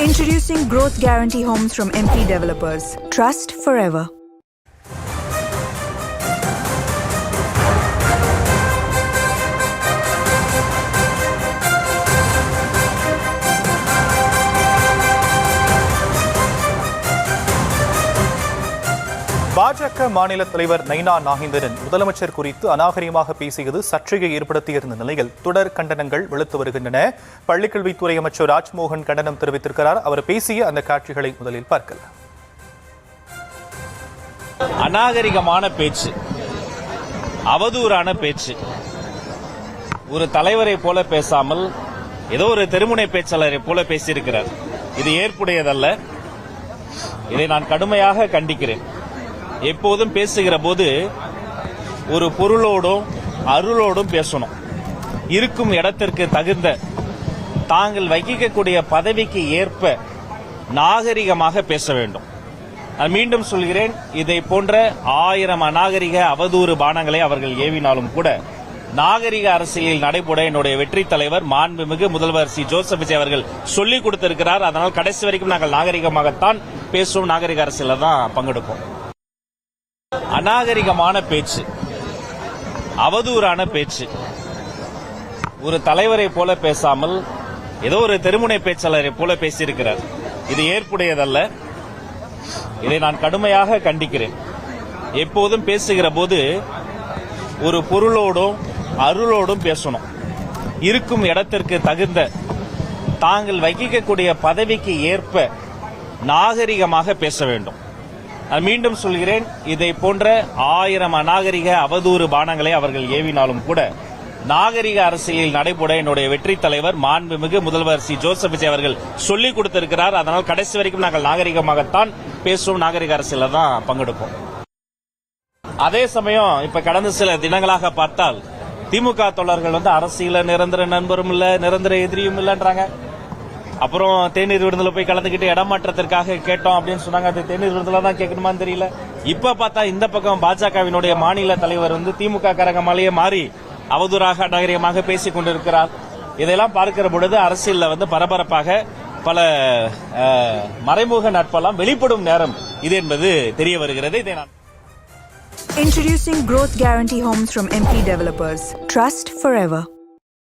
Introducing Growth Guarantee Homes from MP Developers. Trust forever. பாஜக மாநில தலைவர் நைனா நாகேந்திரன் முதலமைச்சர் குறித்து அநாகரிகமாக பேசியது சர்ச்சையை ஏற்படுத்தியிருந்த நிலையில் தொடர் கண்டனங்கள் வெளுத்து வருகின்றன. பள்ளிக்கல்வித்துறை அமைச்சர் ராஜ்மோகன் கண்டனம் தெரிவித்திருக்கிறார். அவர் பேசிய அந்த காட்சிகளை முதலில் பார்க்கலாம். அநாகரிகமான பேச்சு, அவதூறான பேச்சு, ஒரு தலைவரை போல பேசாமல் ஏதோ ஒரு தெருமுனை பேச்சாளரை போல பேசியிருக்கிறார். இது ஏற்புடையதல்ல. இதை நான் கடுமையாக கண்டிக்கிறேன். எப்போதும் பேசுகிற போது ஒரு பொருளோடும் அருளோடும் பேசணும். இருக்கும் இடத்திற்கு தகுந்த, தாங்கள் வகிக்கக்கூடிய பதவிக்கு ஏற்ப நாகரிகமாக பேச வேண்டும். நான் மீண்டும் சொல்கிறேன், இதை போன்ற 1000 அநாகரிக அவதூறு பானங்களை அவர்கள் ஏவினாலும் கூட நாகரிக அரசியலில் நடைபெற என்னுடைய வெற்றி தலைவர் மாண்புமிகு முதல்வர் சி ஜோசப் விஜய் அவர்கள் சொல்லிக் கொடுத்திருக்கிறார். அதனால் கடைசி வரைக்கும் நாங்கள் நாகரிகமாகத்தான் பேசுவோம், நாகரிக அரசியல தான் பங்கெடுப்போம். அநாகரிகமான பேச்சு, அவதூறான பேச்சு, ஒரு தலைவரை போல பேசாமல் ஏதோ ஒரு தெருமுனை பேச்சாளரை போல பேசியிருக்கிறார். இது ஏற்புடையதல்ல. இதை நான் கடுமையாக கண்டிக்கிறேன். எப்போதும் பேசுகிற போது ஒரு பொருளோடும் அருளோடும் பேசணும். இருக்கும் இடத்திற்கு தகுந்த, தாங்கள் வகிக்கக்கூடிய பதவிக்கு ஏற்ப நாகரிகமாக பேச வேண்டும். நான் மீண்டும் சொல்கிறேன், இதை போன்ற 1000 அநாகரிக அவதூறு பானங்களை அவர்கள் ஏவினாலும் கூட நாகரிக அரசியலில் நடைபெற என்னுடைய வெற்றி தலைவர் மாண்புமிகு முதல்வர் சி ஜோசப் விஜய் அவர்கள் சொல்லிக் கொடுத்திருக்கிறார். அதனால் கடைசி வரைக்கும் நாங்கள் நாகரிகமாகத்தான் பேசுவோம், நாகரிக அரசியல தான் பங்கெடுப்போம். அதே சமயம் இப்ப கடந்த சில தினங்களாக பார்த்தால் திமுக தொண்டர்கள் அரசியல நிரந்தர நண்பரும் இல்ல, நிரந்தர எதிரியும் இல்லன்றாங்க. அப்புறம் தேநீர் விருந்துல போய் கலந்துக்கிட்டு இடமாற்றத்திற்காக கேட்டோம் அப்படின்னு சொன்னாங்க. அது தேநீர் விருந்துல தான் கேட்கணுமான்னு தெரியல. இப்ப பார்த்தா இந்த பக்கம் பாஜகவினுடைய மாநில தலைவர் திமுக கரகமாலேயே மாறி அவதூறாக அநாகரிகமாக பேசிக் கொண்டிருக்கிறார். இதெல்லாம் பார்க்கிற பொழுது அரசியல்ல பரபரப்பாக பல மறைமுக நட்பெல்லாம் வெளிப்படும் நேரம் இது என்பது தெரிய வருகிறது. இதை நான் Introducing Growth Guarantee Homes from MP Developers. Trust forever.